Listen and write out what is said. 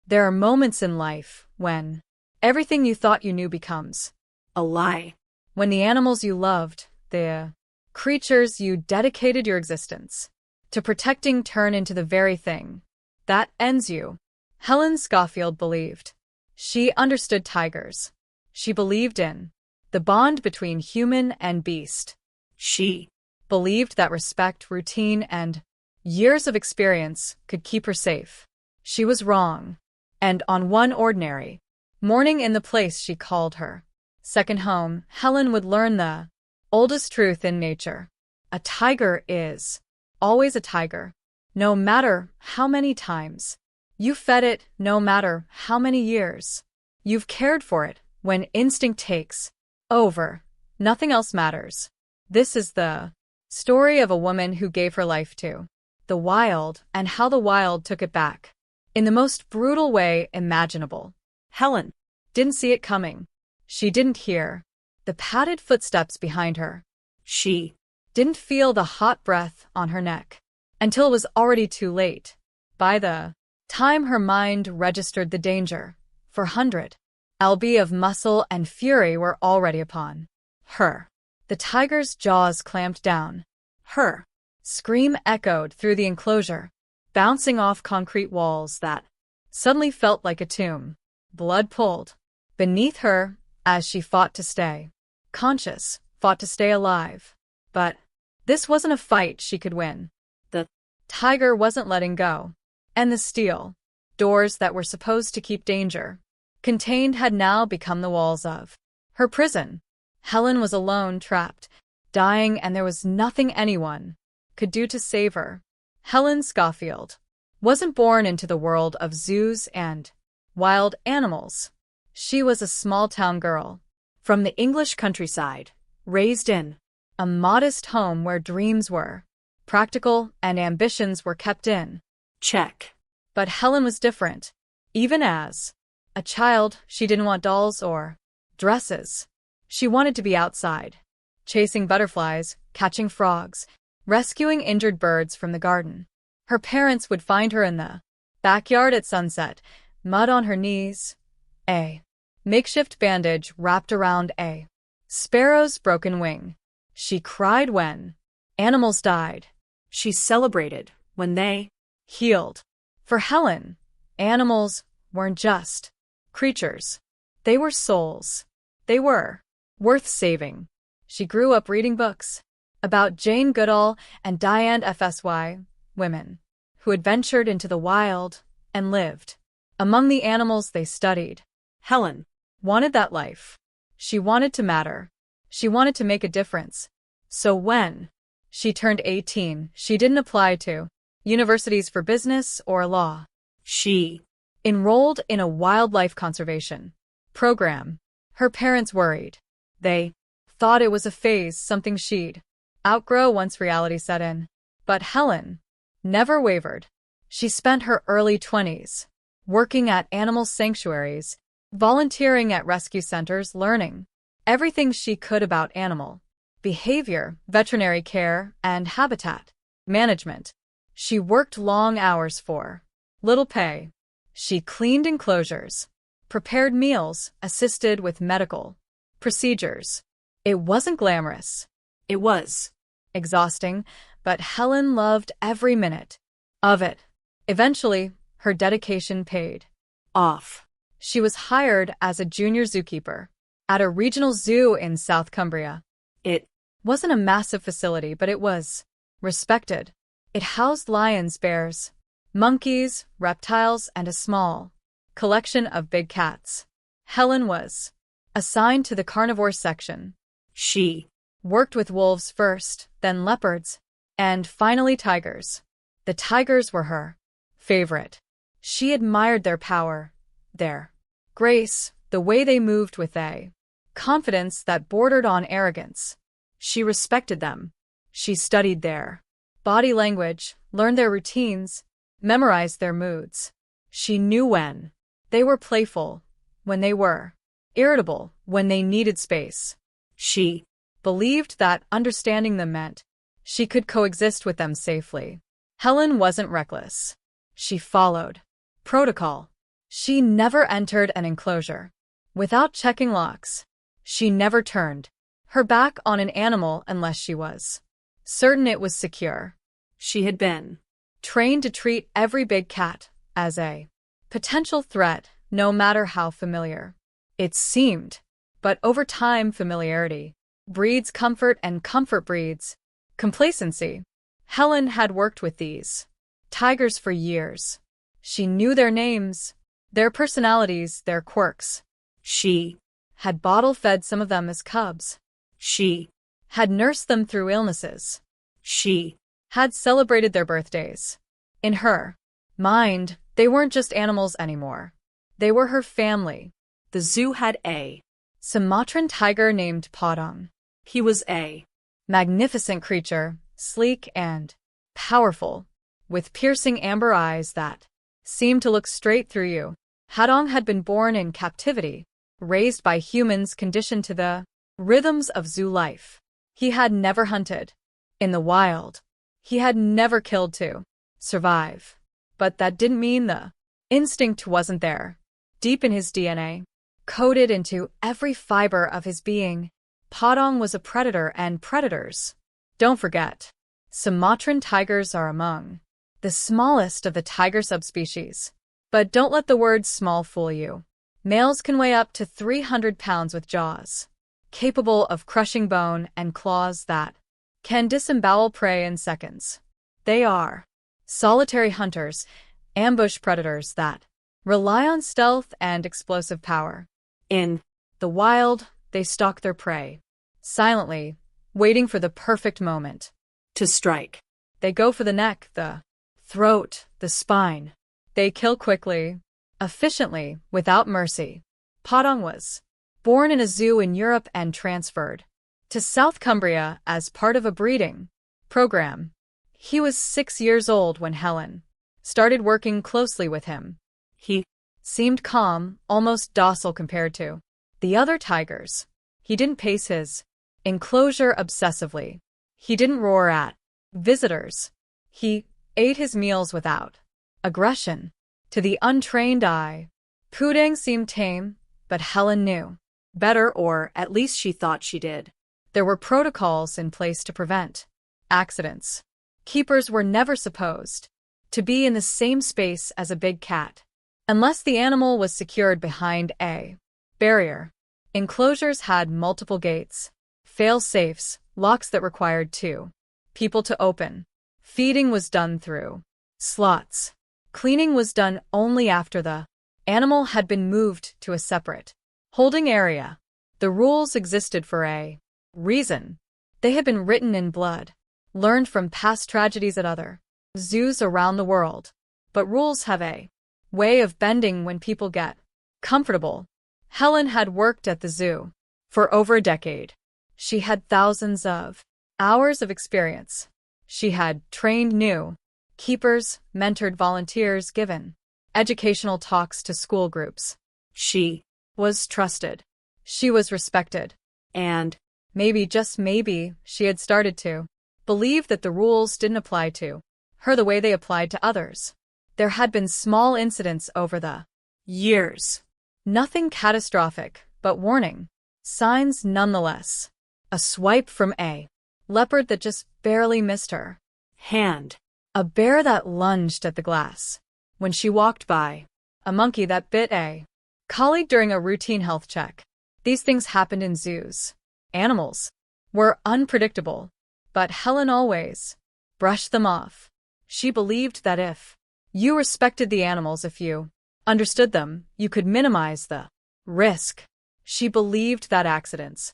There are moments in life when everything you thought you knew becomes a lie. when the animals you loved, the creatures you dedicated your existence to protecting, turn into the very thing that ends you. Helen Schofield believed. She understood tigers. She believed in the bond between human and beast. She Believed that respect, routine, and years of experience could keep her safe. She was wrong. And on one ordinary morning in the place she called her second home, Helen would learn the oldest truth in nature. A tiger is always a tiger, no matter how many times you fed it, no matter how many years you've cared for it. When instinct takes over, nothing else matters. This is the story of a woman who gave her life to the wild and how the wild took it back in the most brutal way imaginable. Helen Didn't see it coming. She didn't hear the padded footsteps behind her. She Didn't feel the hot breath on her neck until it was already too late. By the time her mind registered the danger, 400 lb of muscle and fury were already upon her. The tiger's jaws clamped down. Her scream echoed through the enclosure, bouncing off concrete walls that suddenly felt like a tomb. Blood pulled beneath her as she fought to stay conscious, fought to stay alive. But this wasn't a fight she could win. The tiger wasn't letting go. And the steel doors that were supposed to keep danger contained had now become the walls of her prison. Helen was alone, trapped, dying, and there was nothing anyone could do to save her. Helen Schofield wasn't born into the world of zoos and wild animals. She was a small-town girl from the English countryside, raised in a modest home where dreams were practical and ambitions were kept in check. But Helen was different. Even as a child, she didn't want dolls or dresses. She wanted to be outside, chasing butterflies, catching frogs, rescuing injured birds from the garden. Her parents would find her in the backyard at sunset, mud on her knees, a makeshift bandage wrapped around a sparrow's broken wing. She cried when animals died. She celebrated when they healed. For Helen, animals weren't just creatures. They were souls. They were worth saving. She grew up reading books about Jane Goodall and Diane Fsy, women who adventured into the wild and lived among the animals they studied. Helen wanted that life. She wanted to matter. She wanted to make a difference. So when she turned 18, she didn't apply to universities for business or law. She enrolled in a wildlife conservation program. Her parents worried. They thought it was a phase, something she'd outgrow once reality set in. But Helen never wavered. She spent her early 20s working at animal sanctuaries, volunteering at rescue centers, learning everything she could about animal behavior, veterinary care, and habitat management. She worked long hours for little pay. She cleaned enclosures, prepared meals, assisted with medical procedures. It wasn't glamorous. It was exhausting, but Helen loved every minute of it. Eventually, her dedication paid off. She was hired as a junior zookeeper at a regional zoo in South Cumbria. It wasn't a massive facility, but it was respected. It housed lions, bears, monkeys, reptiles, and a small collection of big cats. Helen was assigned to the carnivore section. She worked with wolves first, then leopards, and finally tigers. The tigers were her favorite. She admired their power, their grace, the way they moved with a confidence that bordered on arrogance. She respected them. She studied their body language, learned their routines, memorized their moods. She knew when they were playful, when they were irritable, when they needed space. She believed that understanding them meant she could coexist with them safely. Helen wasn't reckless. She followed protocol. She never entered an enclosure without checking locks. She never turned her back on an animal unless she was certain it was secure. She had been Trained to treat every big cat as a potential threat, no matter how familiar it seemed. But over time, familiarity breeds comfort and comfort breeds complacency. Helen had worked with these tigers for years. She knew their names, their personalities, their quirks. She Had bottle-fed some of them as cubs. She Had nursed them through illnesses. She Had celebrated their birthdays. In her mind, they weren't just animals anymore. They were her family. The zoo had a Sumatran tiger named Padang. He was a Magnificent creature, sleek and powerful, with piercing amber eyes that seemed to look straight through you. Padang had been born in captivity, raised by humans conditioned to the rhythms of zoo life. He had never hunted in the wild. He had never killed to survive. But that didn't mean the instinct wasn't there. Deep in his DNA, coded into every fiber of his being, Padang was a predator, and predators, don't forget, Sumatran tigers are among the smallest of the tiger subspecies. But don't let the word small fool you. Males can weigh up to 300 pounds with jaws capable of crushing bone and claws that can disembowel prey in seconds. They are solitary hunters, ambush predators that rely on stealth and explosive power. in The wild, they stalk their prey, silently, waiting for the perfect moment. to strike. They go for the neck, the throat, the spine. They kill quickly, efficiently, without mercy. Padang was born in a zoo in Europe and transferred to South Cumbria as part of a breeding program. He was 6 years old when Helen started working closely with him. He Seemed calm, almost docile compared to the other tigers. He didn't pace his enclosure obsessively. He didn't roar at visitors. He ate his meals without aggression. To the untrained eye, Pudang seemed tame, but Helen knew better, or at least she thought she did. There were protocols in place to prevent accidents. Keepers were never supposed to be in the same space as a big cat, unless the animal was secured behind a barrier. Enclosures had multiple gates, fail-safes, locks that required 2 people to open. Feeding was done through slots. Cleaning was done only after the animal had been moved to a separate holding area. The rules existed for a reason. They had been written in blood, learned from past tragedies at other zoos around the world. But rules have a way of bending when people get comfortable. Helen had worked at the zoo for over a decade. She had thousands of hours of experience. She had trained new keepers, mentored volunteers, given educational talks to school groups. She Was trusted. She was respected. and Maybe, just maybe, she had started to believe that the rules didn't apply to her the way they applied to others. There had been small incidents over the years. Nothing catastrophic, but warning signs nonetheless. A swipe from a leopard that just barely missed her. hand A bear that lunged at the glass when she walked by. A monkey that bit a colleague during a routine health check. These things happened in zoos. Animals were unpredictable, but Helen always brushed them off. She believed that if you respected the animals, if you understood them, you could minimize the risk. She believed that accidents